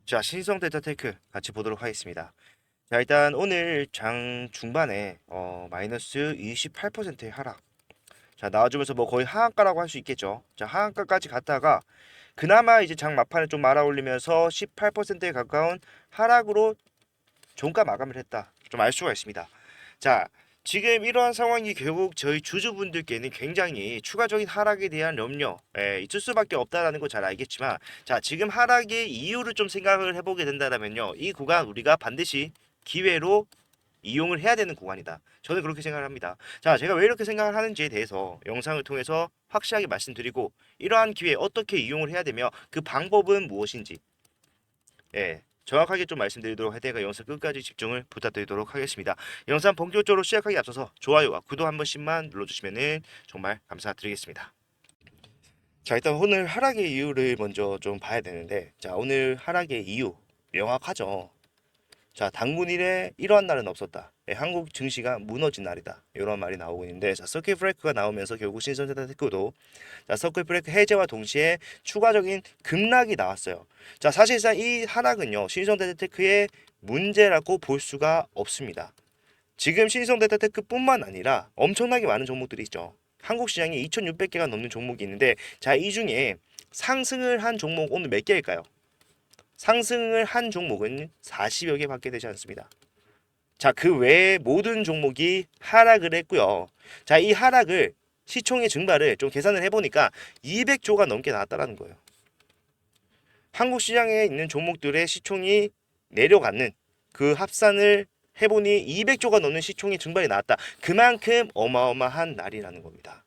자, 신성 데이터테크 같이 보도록 하겠습니다. 자, 일단 오늘 장 중반에 마이너스 28%의 하락. 자, 나와주면서 뭐 거의 하한가라고 할 수 있겠죠. 자, 하한가까지 갔다가 그나마 이제 장 막판에 좀 말아 올리면서 18%에 가까운 하락으로 종가 마감을 했다. 좀 알 수가 있습니다. 자, 지금 이러한 상황이 결국 저희 주주분들께는 굉장히 추가적인 하락에 대한 염려 있을 수밖에 없다라는 거 잘 알겠지만, 자, 지금 하락의 이유를 좀 생각을 해보게 된다면요, 이 구간 우리가 반드시 기회로 이용을 해야 되는 구간이다. 저는 그렇게 생각을 합니다. 자, 제가 왜 이렇게 생각을 하는지에 대해서 영상을 통해서 확실하게 말씀드리고, 이러한 기회에 어떻게 이용을 해야 되며 그 방법은 무엇인지 정확하게 좀 말씀드리도록 할 테니까 영상 끝까지 집중을 부탁드리도록 하겠습니다. 영상 본격적으로 시작하기 앞서서 좋아요와 구독 한 번씩만 눌러주시면 정말 감사드리겠습니다. 자, 일단 오늘 하락의 이유를 먼저 좀 봐야 되는데, 자, 오늘 하락의 이유 명확하죠. 자, 당군일에 이러한 날은 없었다. 한국 증시가 무너진 날이다. 이런 말이 나오고 있는데, 자, 서킷 브레이크가 나오면서 결국 신선세대테크도 자, 서킷 브레이크 해제와 동시에 추가적인 급락이 나왔어요. 자, 사실상 이 하락은요, 신성데이터테크의 문제라고 볼 수가 없습니다. 지금 신성데이터테크뿐만 아니라 엄청나게 많은 종목들이 있죠. 한국 시장에 2,600개가 넘는 종목이 있는데, 자, 이 중에 상승을 한 종목 오늘 몇 개일까요? 상승을 한 종목은 40여 개밖에 되지 않습니다. 자, 그 외에 모든 종목이 하락을 했고요. 자, 이 하락을 시총의 증가를 좀 계산을 해보니까 200조가 넘게 나왔다라는 거예요. 한국 시장에 있는 종목들의 시총이 내려가는 그 합산을 해보니 200조가 넘는 시총의 증발이 나왔다. 그만큼 어마어마한 날이라는 겁니다.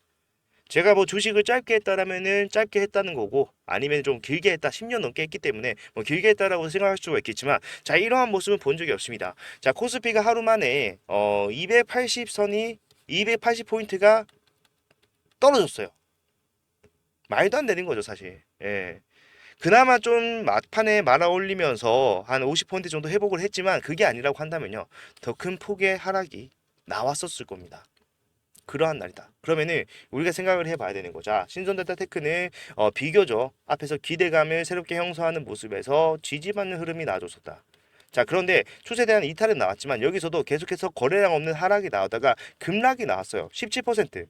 제가 뭐 주식을 짧게 했다라면은 짧게 했다는 거고, 아니면 좀 길게 했다 10년 넘게 했기 때문에 뭐 길게 했다라고 생각할 수가 있겠지만, 자, 이러한 모습은 본 적이 없습니다. 자, 코스피가 하루 만에 280선이 280포인트가 떨어졌어요. 말도 안 되는 거죠, 사실. 그나마 좀 막판에 말아 올리면서 한 50포인트 정도 회복을 했지만, 그게 아니라고 한다면요, 더 큰 폭의 하락이 나왔었을 겁니다. 그러한 날이다. 그러면은 우리가 생각을 해봐야 되는 거죠. 신선데이터 테크는 비교적 앞에서 기대감을 새롭게 형성하는 모습에서 지지받는 흐름이 나아졌었다. 자, 그런데 추세에 대한 이탈은 나왔지만 여기서도 계속해서 거래량 없는 하락이 나오다가 급락이 나왔어요. 17%.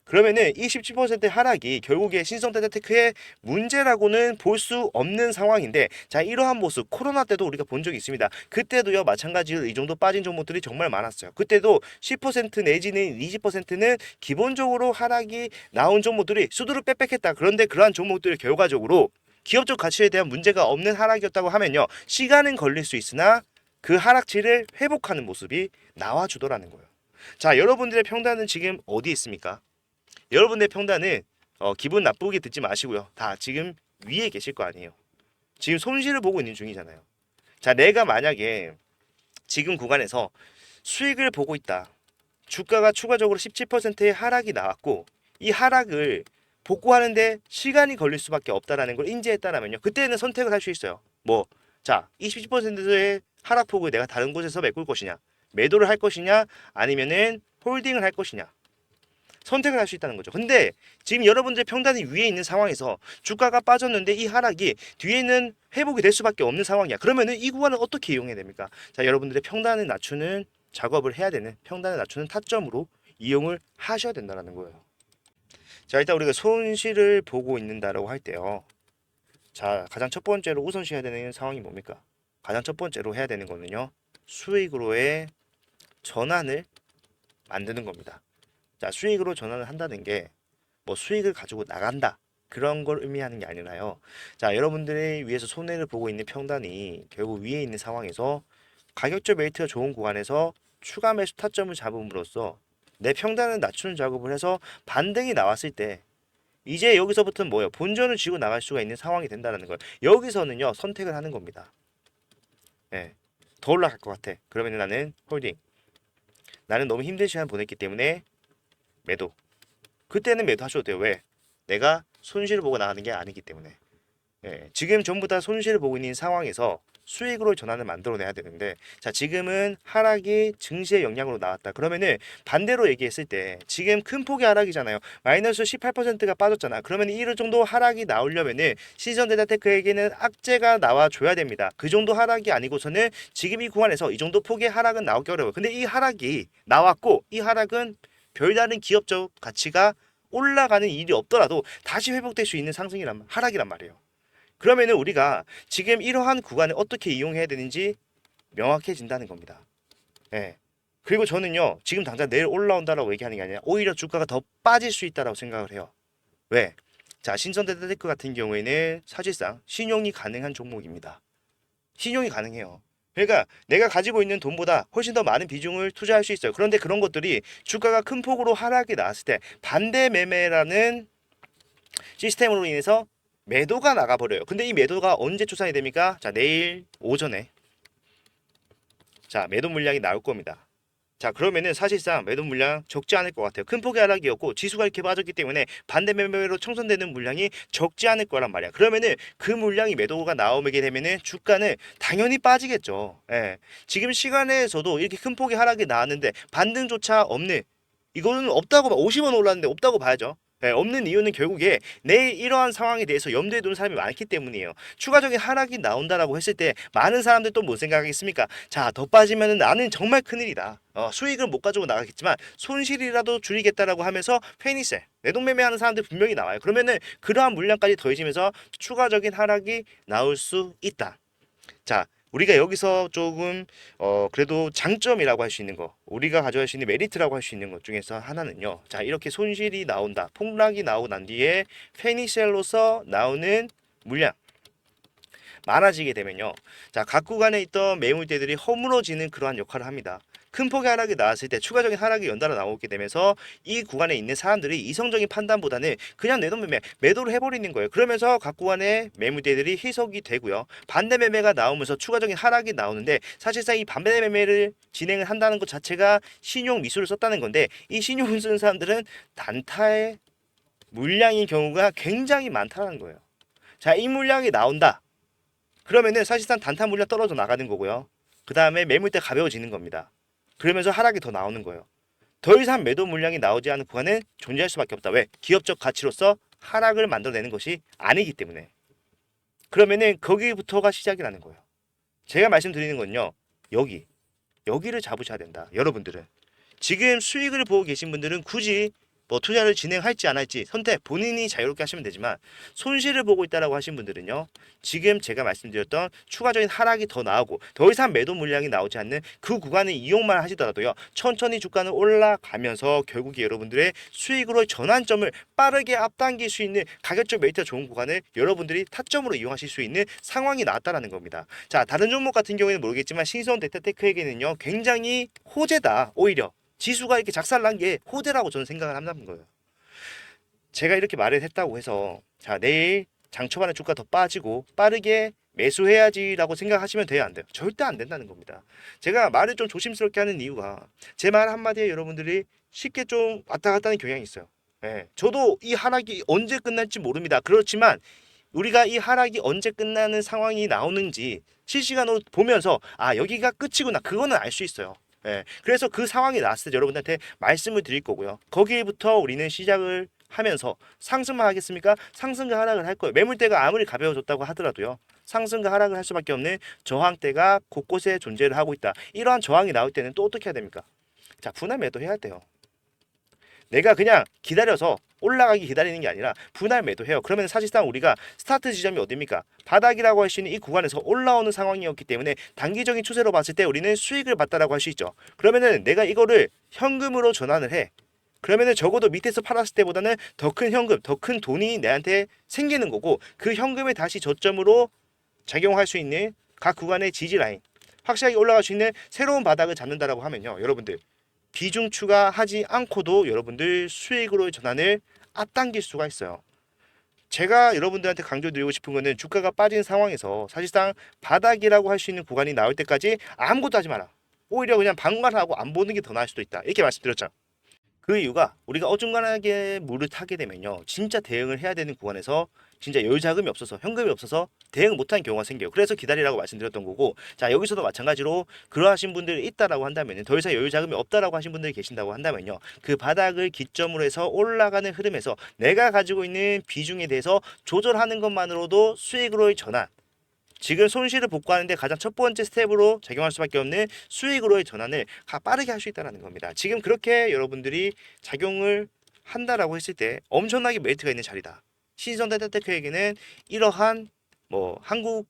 그러면은 이 17% 하락이 결국에 신성데이터테크의 문제라고는 볼 수 없는 상황인데, 자, 이러한 모습 코로나 때도 우리가 본 적이 있습니다. 그때도요, 마찬가지로 이 정도 빠진 종목들이 정말 많았어요. 그때도 10% 내지는 20%는 기본적으로 하락이 나온 종목들이 수두룩 빽빽했다. 그런데 그러한 종목들이 결과적으로 기업적 가치에 대한 문제가 없는 하락이었다고 하면요, 시간은 걸릴 수 있으나 그 하락치를 회복하는 모습이 나와주더라는 거예요. 자, 여러분들의 평단은 지금 어디 있습니까? 여러분의 평단은 기분 나쁘게 듣지 마시고요. 다 지금 위에 계실 거 아니에요. 지금 손실을 보고 있는 중이잖아요. 자, 내가 만약에 지금 구간에서 수익을 보고 있다. 주가가 추가적으로 17%의 하락이 나왔고, 이 하락을 복구하는데 시간이 걸릴 수밖에 없다라는 걸 인지했다라면요, 그때는 선택을 할 수 있어요. 뭐, 자, 이 17%의 하락폭을 내가 다른 곳에서 메꿀 것이냐, 매도를 할 것이냐, 아니면은 홀딩을 할 것이냐, 선택을 할 수 있다는 거죠. 근데 지금 여러분들의 평단이 위에 있는 상황에서 주가가 빠졌는데 이 하락이 뒤에는 회복이 될 수밖에 없는 상황이야. 그러면은 이 구간을 어떻게 이용해야 됩니까? 자, 여러분들의 평단을 낮추는 작업을 해야 되는, 평단을 낮추는 타점으로 이용을 하셔야 된다는 거예요. 자, 일단 우리가 손실을 보고 있는다라고 할 때요. 자, 가장 첫 번째로 우선시해야 되는 상황이 뭡니까? 가장 첫 번째로 해야 되는 거는요, 수익으로의 전환을 만드는 겁니다. 자, 수익으로 전환을 한다는 게 뭐 수익을 가지고 나간다, 그런 걸 의미하는 게 아니라요. 자, 여러분들이 위에서 손해를 보고 있는 평단이 결국 위에 있는 상황에서 가격적 메리트가 좋은 구간에서 추가 매수 타점을 잡음으로써 내 평단을 낮추는 작업을 해서 반등이 나왔을 때, 이제 여기서부터는 뭐예요? 본전을 쥐고 나갈 수가 있는 상황이 된다는 거예요. 여기서는요, 선택을 하는 겁니다. 예. 더 올라갈 것 같아. 그러면 나는 홀딩. 나는 너무 힘든 시간 보냈기 때문에 매도. 그때는 매도하셔도 돼요. 왜? 내가 손실을 보고 나가는 게 아니기 때문에. 지금 전부 다 손실을 보고 있는 상황에서 수익으로 전환을 만들어내야 되는데, 자, 지금은 하락이 증시의 영향으로 나왔다. 그러면은 반대로 얘기했을 때 지금 큰 폭의 하락이잖아요. 마이너스 18%가 빠졌잖아. 그러면 이 정도 하락이 나오려면은 시선데이터테크에게는 악재가 나와줘야 됩니다. 그 정도 하락이 아니고서는 지금 이 구간에서 이 정도 폭의 하락은 나오기 어려워요. 근데 이 하락이 나왔고, 이 하락은 별다른 기업적 가치가 올라가는 일이 없더라도 다시 회복될 수 있는 하락이란 말이에요. 그러면은 우리가 지금 이러한 구간을 어떻게 이용해야 되는지 명확해진다는 겁니다. 예. 그리고 저는요, 지금 당장 내일 올라온다라고 얘기하는 게 아니라 오히려 주가가 더 빠질 수 있다라고 생각을 해요. 왜? 자, 신선데이터테크 같은 경우에는 사실상 신용이 가능한 종목입니다. 신용이 가능해요. 그러니까 내가 가지고 있는 돈보다 훨씬 더 많은 비중을 투자할 수 있어요. 그런데 그런 것들이 주가가 큰 폭으로 하락이 나왔을 때 반대 매매라는 시스템으로 인해서 매도가 나가버려요. 근데 이 매도가 언제 추산이 됩니까? 자, 내일 오전에 자, 매도 물량이 나올 겁니다. 자, 그러면은 사실상 매도 물량 적지 않을 것 같아요. 큰 폭의 하락이었고 지수가 이렇게 빠졌기 때문에 반대 매매로 청산되는 물량이 적지 않을 거란 말이야. 그러면은 그 물량이 매도가 나오게 되면은 주가는 당연히 빠지겠죠. 예. 지금 시간에서도 이렇게 큰 폭의 하락이 나왔는데 반등조차 없는, 이거는 없다고 50원 올랐는데 없다고 봐야죠. 예, 없는 이유는 결국에 내일 이러한 상황에 대해서 염두에 두는 사람이 많기 때문이에요. 추가적인 하락이 나온다라고 했을 때 많은 사람들 또 뭐 생각하겠습니까? 자, 더 빠지면은 나는 정말 큰일이다. 수익을 못 가지고 나가겠지만 손실이라도 줄이겠다라고 하면서 페니셀, 내동매매하는 사람들 분명히 나와요. 그러면은 그러한 물량까지 더해지면서 추가적인 하락이 나올 수 있다. 자, 우리가 여기서 조금 그래도 장점이라고 할 수 있는 거, 우리가 가져갈 수 있는 메리트라고 할 수 있는 것 중에서 하나는요. 자, 이렇게 손실이 나온다, 폭락이 나오고 난 뒤에 페니셀로서 나오는 물량 많아지게 되면요. 자, 각 구간에 있던 매물대들이 허물어지는 그러한 역할을 합니다. 큰 폭의 하락이 나왔을 때 추가적인 하락이 연달아 나오게 되면서 이 구간에 있는 사람들이 이성적인 판단보다는 그냥 내돈 매매, 매도를 해버리는 거예요. 그러면서 각 구간의 매물대들이 희석이 되고요. 반대 매매가 나오면서 추가적인 하락이 나오는데 사실상 이 반대 매매를 진행을 한다는 것 자체가 신용 미수를 썼다는 건데, 이 신용을 쓰는 사람들은 단타의 물량인 경우가 굉장히 많다는 거예요. 자, 이 물량이 나온다. 그러면은 사실상 단타 물량 떨어져 나가는 거고요. 그 다음에 매물대 가벼워지는 겁니다. 그러면서 하락이 더 나오는 거예요. 더 이상 매도 물량이 나오지 않은 구간은 존재할 수밖에 없다. 왜? 기업적 가치로서 하락을 만들어내는 것이 아니기 때문에. 그러면은 거기부터가 시작이라는 거예요. 제가 말씀드리는 건요. 여기를 잡으셔야 된다. 여러분들은. 지금 수익을 보고 계신 분들은 굳이 뭐 투자를 진행할지 안 할지 선택 본인이 자유롭게 하시면 되지만, 손실을 보고 있다라고 하신 분들은요, 지금 제가 말씀드렸던 추가적인 하락이 더 나오고 더 이상 매도 물량이 나오지 않는 그 구간을 이용만 하시더라도요, 천천히 주가는 올라가면서 결국에 여러분들의 수익으로 전환점을 빠르게 앞당길 수 있는 가격적 메리트가 좋은 구간을 여러분들이 타점으로 이용하실 수 있는 상황이 나왔다라는 겁니다. 자, 다른 종목 같은 경우에는 모르겠지만 신성 데이터테크에게는요 굉장히 호재다. 오히려 지수가 이렇게 작살난 게 호재라고 저는 생각을 한다는 거예요. 제가 이렇게 말을 했다고 해서 자, 내일 장 초반에 주가 더 빠지고 빠르게 매수해야지라고 생각하시면 돼요, 안 돼요? 절대 안 된다는 겁니다. 제가 말을 좀 조심스럽게 하는 이유가 제 말 한마디에 여러분들이 쉽게 좀 왔다 갔다 하는 경향이 있어요. 예, 저도 이 하락이 언제 끝날지 모릅니다. 그렇지만 우리가 이 하락이 언제 끝나는 상황이 나오는지 실시간으로 보면서 아, 여기가 끝이구나, 그거는 알 수 있어요. 예, 그래서 그 상황이 나왔을 때 여러분들한테 말씀을 드릴 거고요. 거기에부터 우리는 시작을 하면서 상승만 하겠습니까? 상승과 하락을 할 거예요. 매물대가 아무리 가벼워졌다고 하더라도요, 상승과 하락을 할 수밖에 없는 저항대가 곳곳에 존재를 하고 있다. 이러한 저항이 나올 때는 또 어떻게 해야 됩니까? 자, 분할 매도해야 돼요. 내가 그냥 기다려서 올라가기 기다리는 게 아니라 분할 매도해요. 그러면 사실상 우리가 스타트 지점이 어딥니까? 바닥이라고 할 수 있는 이 구간에서 올라오는 상황이었기 때문에 단기적인 추세로 봤을 때 우리는 수익을 봤다라고 할 수 있죠. 그러면은 내가 이거를 현금으로 전환을 해. 그러면은 적어도 밑에서 팔았을 때보다는 더 큰 현금, 더 큰 돈이 내한테 생기는 거고, 그 현금을 다시 저점으로 작용할 수 있는 각 구간의 지지 라인, 확실하게 올라갈 수 있는 새로운 바닥을 잡는다라고 하면요, 여러분들 비중 추가하지 않고도 여러분들 수익으로 전환을 앞당길 수가 있어요. 제가 여러분들한테 강조드리고 싶은 거는 주가가 빠진 상황에서 사실상 바닥이라고 할 수 있는 구간이 나올 때까지 아무것도 하지 마라. 오히려 그냥 방관하고 안 보는 게 더 나을 수도 있다. 이렇게 말씀드렸죠. 그 이유가 우리가 어중간하게 물을 타게 되면요. 진짜 대응을 해야 되는 구간에서 진짜 여유 자금이 없어서 현금이 없어서 대응 못하는 경우가 생겨요. 그래서 기다리라고 말씀드렸던 거고 자 여기서도 마찬가지로 그러하신 분들이 있다라고 한다면 더 이상 여유 자금이 없다라고 하신 분들이 계신다고 한다면요. 그 바닥을 기점으로 해서 올라가는 흐름에서 내가 가지고 있는 비중에 대해서 조절하는 것만으로도 수익으로의 전환 지금 손실을 복구하는데 가장 첫 번째 스텝으로 작용할 수밖에 없는 수익으로의 전환을 빠르게 할 수 있다는 겁니다. 지금 그렇게 여러분들이 작용을 한다라고 했을 때 엄청나게 메리트가 있는 자리다. 신성대테크에게는 이러한 뭐 한국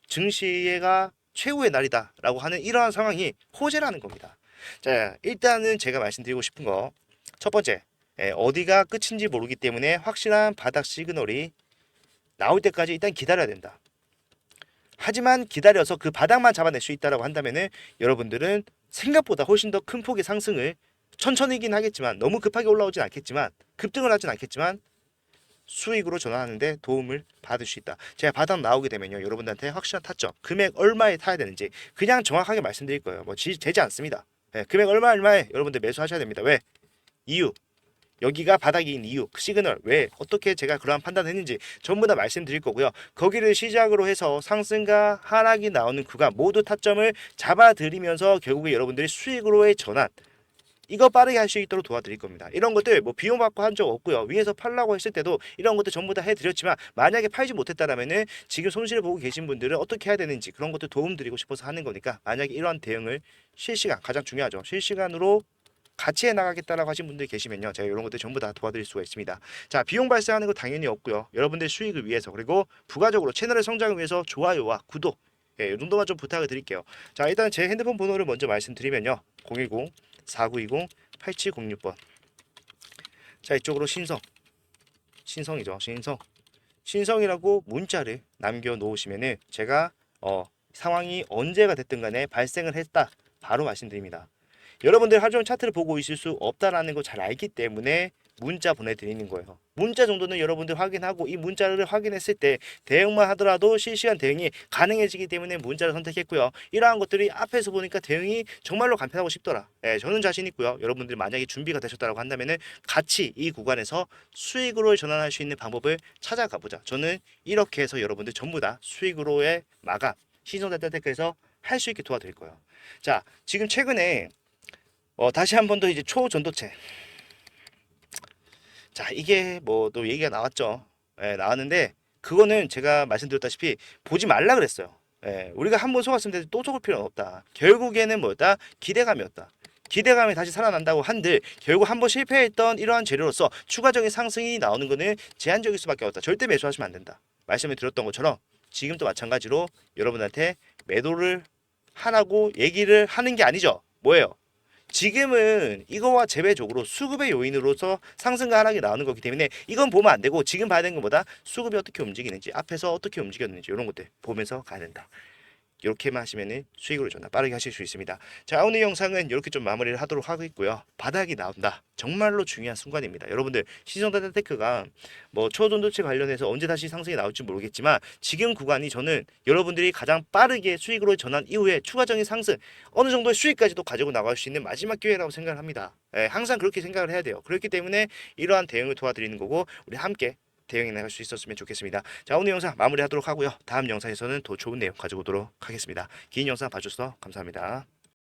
증시가 최후의 날이다라고 하는 이러한 상황이 호재라는 겁니다. 자, 일단은 제가 말씀드리고 싶은 거 첫 번째, 어디가 끝인지 모르기 때문에 확실한 바닥 시그널이 나올 때까지 일단 기다려야 된다. 하지만 기다려서 그 바닥만 잡아낼 수 있다라고 한다면은 여러분들은 생각보다 훨씬 더 큰 폭의 상승을 천천히긴 하겠지만 너무 급하게 올라오진 않겠지만 급등을 하진 않겠지만 수익으로 전환하는데 도움을 받을 수 있다. 제가 바닥 나오게 되면요 여러분들한테 확실한 타점 금액 얼마에 타야 되는지 그냥 정확하게 말씀드릴 거예요. 뭐 재지 않습니다. 금액 얼마에 여러분들 매수하셔야 됩니다. 왜? 이유 여기가 바닥인 이유, 그 시그널, 왜, 어떻게 제가 그러한 판단을 했는지 전부 다 말씀드릴 거고요. 거기를 시작으로 해서 상승과 하락이 나오는 구간 모두 타점을 잡아드리면서 결국에 여러분들이 수익으로의 전환, 이거 빠르게 할 수 있도록 도와드릴 겁니다. 이런 것들 뭐 비용 받고 한 적 없고요. 위에서 팔라고 했을 때도 이런 것들 전부 다 해드렸지만 만약에 팔지 못했다라면은 지금 손실을 보고 계신 분들은 어떻게 해야 되는지 그런 것들 도움 드리고 싶어서 하는 거니까 만약에 이러한 대응을 실시간, 가장 중요하죠. 실시간으로 같이 해나가겠다라고 하신 분들 계시면요 제가 이런 것들 전부 다 도와드릴 수가 있습니다. 자 비용 발생하는 거 당연히 없고요 여러분들 수익을 위해서 그리고 부가적으로 채널의 성장을 위해서 좋아요와 구독 이 정도만 좀 부탁을 드릴게요. 자 일단 제 핸드폰 번호를 먼저 말씀드리면요 010-4920-8706번 자 이쪽으로 신성이죠 신성이라고 문자를 남겨 놓으시면은 제가 상황이 언제가 됐든 간에 발생을 했다 바로 말씀드립니다. 여러분들 하루 종일 차트를 보고 있을 수 없다라는 거 잘 알기 때문에 문자 보내드리는 거예요. 문자 정도는 여러분들 확인하고 이 문자를 확인했을 때 대응만 하더라도 실시간 대응이 가능해지기 때문에 문자를 선택했고요. 이러한 것들이 앞에서 보니까 대응이 정말로 간편하고 쉽더라. 저는 자신 있고요. 여러분들 만약에 준비가 되셨다고 한다면은 같이 이 구간에서 수익으로 전환할 수 있는 방법을 찾아가 보자. 저는 이렇게 해서 여러분들 전부 다 수익으로의 마감 신성대테크에서 할 수 있게 도와드릴 거예요. 자, 지금 최근에 다시 한 번 더 이제 초전도체. 자, 이게 뭐 또 얘기가 나왔죠. 나왔는데 그거는 제가 말씀드렸다시피 보지 말라 그랬어요. 우리가 한 번 속았으면 또 속을 필요는 없다. 결국에는 뭐였다? 기대감이었다. 기대감이 다시 살아난다고 한들 결국 한 번 실패했던 이러한 재료로서 추가적인 상승이 나오는 거는 제한적일 수밖에 없다. 절대 매수하시면 안 된다. 말씀을 드렸던 것처럼 지금도 마찬가지로 여러분한테 매도를 하라고 얘기를 하는 게 아니죠. 뭐예요? 지금은 이거와 재배적으로 수급의 요인으로서 상승과 하락이 나오는 거기 때문에 이건 보면 안 되고 지금 봐야 되는 것보다 수급이 어떻게 움직이는지 앞에서 어떻게 움직였는지 이런 것들 보면서 가야 된다. 이렇게만 하시면은 수익으로 전환 빠르게 하실 수 있습니다. 자, 오늘 영상은 이렇게 좀 마무리를 하도록 하고 있고요. 바닥이 나온다. 정말로 중요한 순간입니다. 여러분들 시성다테크가 뭐 초전도체 관련해서 언제 다시 상승이 나올지 모르겠지만 지금 구간이 저는 여러분들이 가장 빠르게 수익으로 전환 이후에 추가적인 상승 어느 정도의 수익까지도 가지고 나갈 수 있는 마지막 기회라고 생각을 합니다. 항상 그렇게 생각을 해야 돼요. 그렇기 때문에 이러한 대응을 도와드리는 거고 우리 함께 대응해 나갈 수 있었으면 좋겠습니다. 자, 오늘 영상 마무리하도록 하고요. 다음 영상에서는 더 좋은 내용 가지고 오도록 하겠습니다. 긴 영상 봐주셔서 감사합니다.